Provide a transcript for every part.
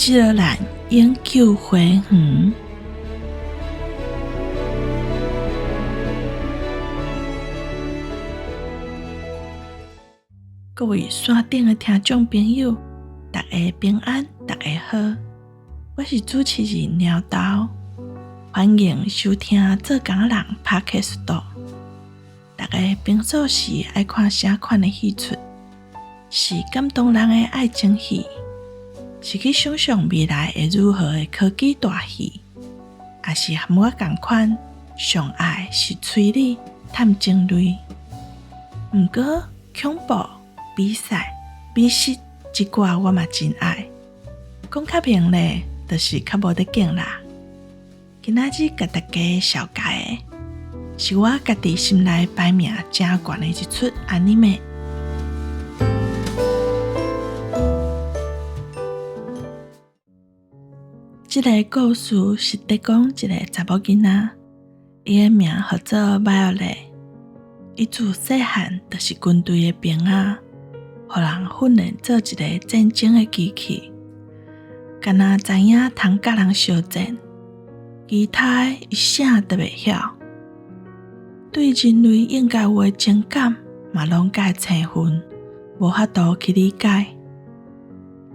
始了咱研究花园。各位线顶的听众朋友，大家平安，大家好，我是主持人鸟豆，欢迎收听做工人 Podcast。大家平素时爱看啥款的戏出？是感动人的爱情戏，是去想象未来会如何的科技大戏，还是和我同款上爱是推理、探情类？毋过恐怖、比赛、美食这寡我嘛真爱。讲较明咧，就是较无得劲啦。今仔日甲大家绍介的，是我家己心内排名正悬的一出anime。这个故事是在讲一个查某囡仔，伊的名叫做Violet。伊自细汉就是军队的兵仔，互人训练做一个战争的机器，敢若知影通甲人相战，其他的一啥都袂晓。对人类应该有的情感，嘛拢甲生分，无法度去理解。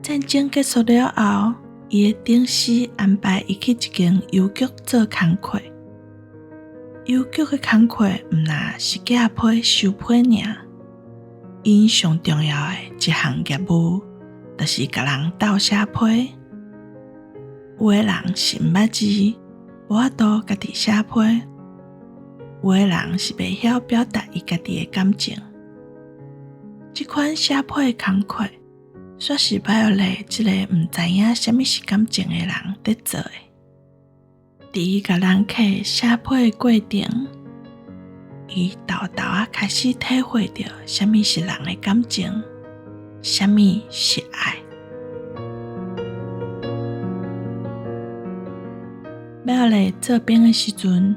战争结束了后，伊的顶司安排伊去一间邮局做工课。邮局的工课毋若是寄批收批尔，因上重要的一项业务，就是甲人斗写批。有的人是毋捌字，无法度家己写批；有的人是袂晓表达伊家己的感情。这款写批的工课，煞是Violet这个毋知影啥物是感情的人在做的。伫伊甲人客写批的过程，伊豆豆开始体会到啥物是人的感情，啥物是爱。Violet做兵的时阵，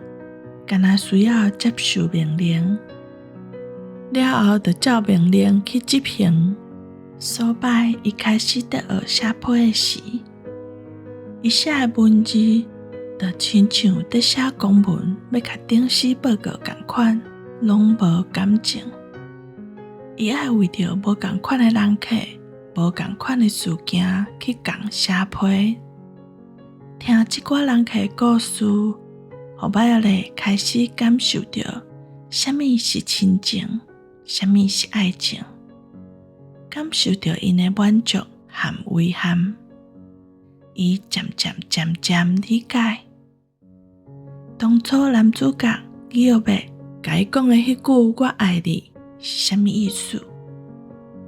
敢若需要接受命令，了后就照命令去执行。所摆伊开始在学写批的时，伊写的文字就亲像在写公文，要甲顶司报告同款，拢无感情。伊爱为着无同款的人客、无同款的事件去共写批。听即寡人客的故事，互Violet开始感受到啥物是亲情，啥物是爱情，感受到因的满足和遗憾。伊渐渐理解，当初男主角伊要甲伊讲的迄句我爱你是啥物意思，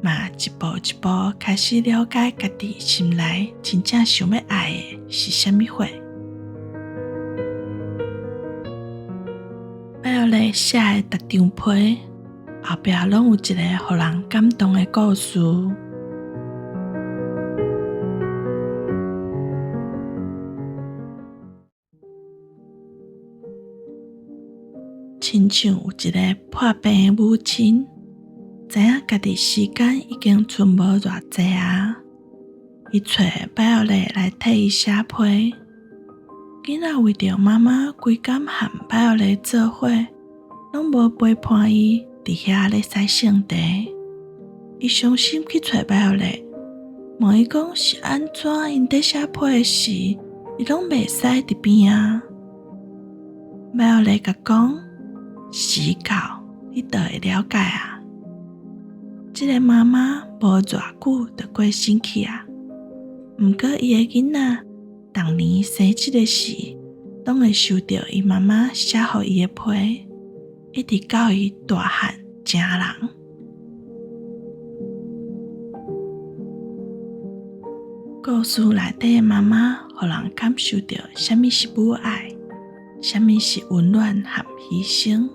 嘛一步一步开始了解家己心内真正想要爱的是啥物货。Violet写的逐张批后壁拢有一个互人感动的故事。亲像有一个破病的母亲，知影家己时间已经剩无偌济啊，伊找Violet来替伊写批。囡仔为着妈妈规工和Violet做伙，拢无陪伴伊伫遐咧洗圣茶。伊伤心去找Violet，问伊讲是安怎因在写批的时，伊拢袂使伫边啊。Violet甲讲，时到你就会了解啊。这个妈妈无偌久就过身去啊，毋过伊的囡仔逐年生这个时，拢会收到伊妈妈写互伊的批，一直到伊大汉成人。故事内底的妈妈，互人感受到啥物是母爱，啥物是温暖和牺牲。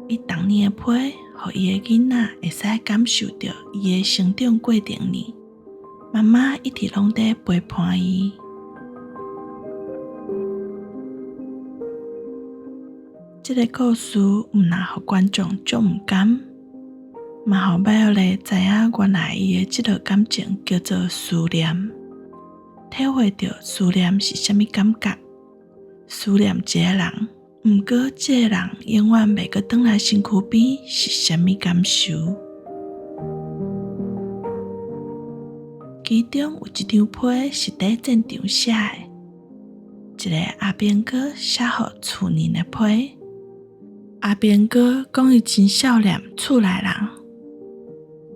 伊逐年的批，互伊的囡仔会使感受到伊的成长过程里，妈妈一直拢在陪伴伊。这个故事毋若互观众足毋甘，嘛互Violet知影原来伊的这个感情叫做思念。体会到思念是啥物感觉，思念一个人，毋过这个人永远袂阁转来身躯边是啥物感受。其中有一张批是伫战场写的，一个阿兵哥写予厝人的批。阿兵哥讲伊真少念厝内人，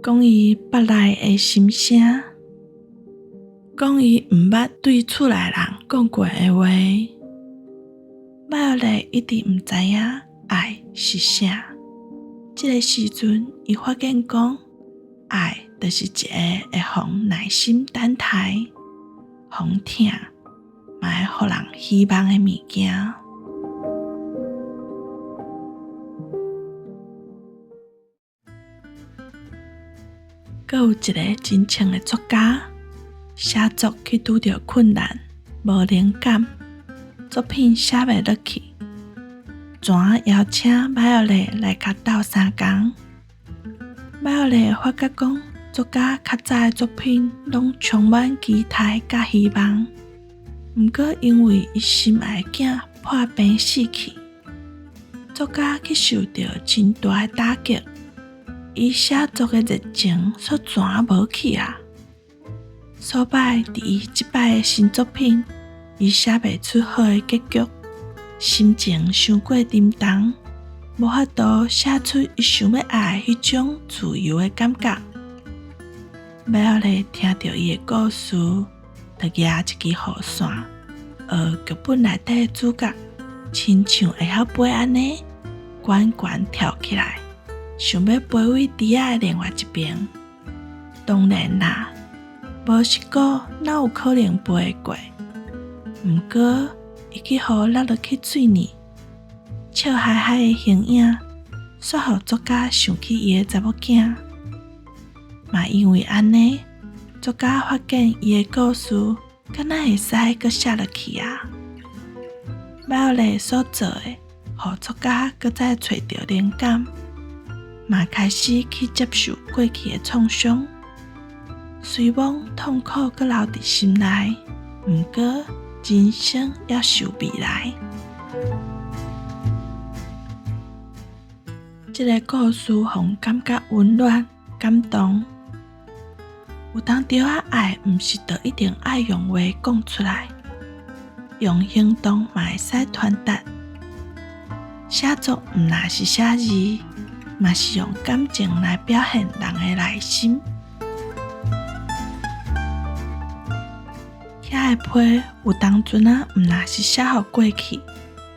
讲伊腹内的心声，讲伊毋捌对厝内人讲过的话。Violet一直毋知影爱是啥。这个时阵，伊发现讲，爱就是一个会互耐心等待、互疼，嘛会互人希望的物件。阁有一个真诚的作家，写作去拄到困难、无灵感，作品写袂落去，全邀请Violet来甲斗相共。Violet发觉讲，作家较早的作品拢充满期待甲希望，毋过因为伊心爱的囝破病死去，作家去受到真大的打击，伊写作的热情煞全无去啊！所摆伫伊即摆的新作品，伊写袂出好的结局，心情伤过沉重，无法度写出伊想要爱的迄种自由的感觉。Violet听到伊的故事，就举一支雨伞，剧本内底的主角亲像会晓飞安尼，悬悬跳起来，想要飞位池仔的另外一边。当然啦，无实果哪有可能飞会过？毋过，伊去互落去水里，笑嗨嗨的形影，煞互作家想起伊的查某囝。嘛因为安尼，作家发现伊的故事敢若会使阁写落去啊。Violet所做的，互作家阁再找到灵感，嘛开始去接受过去的创伤。虽然痛苦阁留伫心内，毋过人生要受未来。这个故事互感觉温暖、感动。有当着爱，毋是就一定爱用话讲出来，用行动嘛会使传达。写作毋若是写字，嘛是用感情来表现人的内心。遐个批有当阵啊，毋若是写予过去，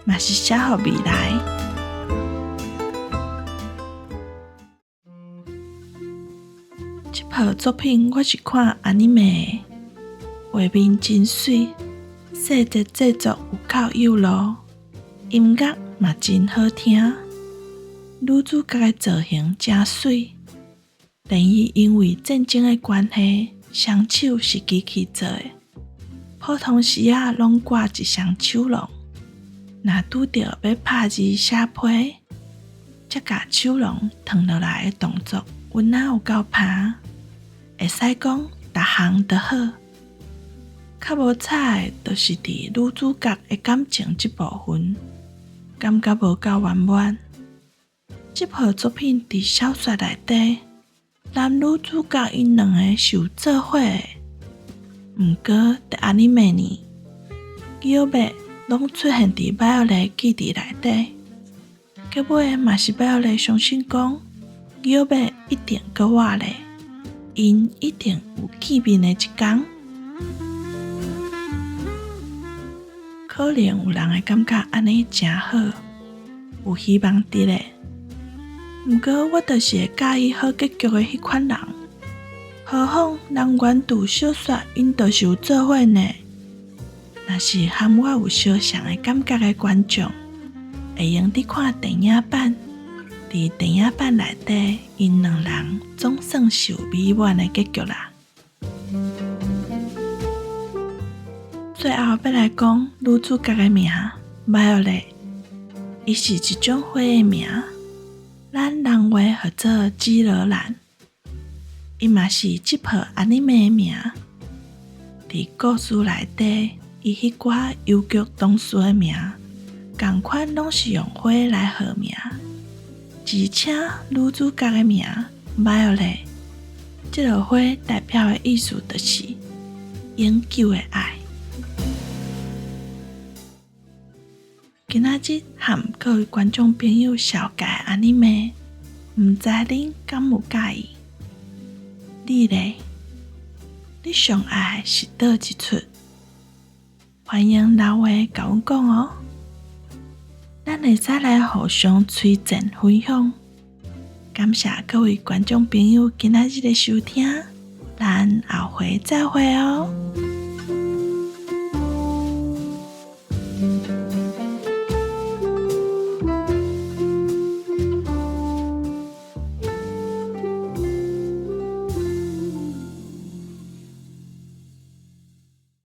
嘛是写予未来。这部作品我是看anime的，画面真水，细节制作有够幼路，音乐嘛真好听。女主角的造型真水，连伊因为战争的关系，双手是机器做的。普通时啊，拢挂一双手笼，若拄着要拍字写批，则甲手笼脱落来的动作，阮哪有够拍，会使讲逐项都好。较无彩的，就是伫女主角的感情这部分，感觉无够圆满。这部作品伫小说内底，男女主角因两个是有做伙的。毋过，伫anime呢，Gilbert拢出现伫Violet记忆内底。结尾嘛是Violet相信讲，Gilbert一定阁活咧，因一定有见面的一天。可能有人会感觉安尼真好，有希望伫咧。毋过我就是会介意好结局的迄款人。何况人原著小说因就是有做伙呢。若是和我有相像的感觉的观众，会用伫看电影版。伫电影版内底，因两人总算是有美满的结局啦。最后要来讲女主角的名 Violet， 伊是一种花的名，咱人话叫做紫罗兰。伊嘛是这部anime的名。伫故事内底，伊迄寡邮局同事的名，同款拢是用花来号名，而且女主角的名 Violet， 这个花代表的意思就是永久的爱。今仔日和各位观众朋友小解安尼咩，毋知恁敢有介意？你咧？你上爱是倒一出？欢迎留话甲阮讲哦，咱会使来互相推荐分享。感谢各位观众朋友今仔日的收听，咱后回再会哦。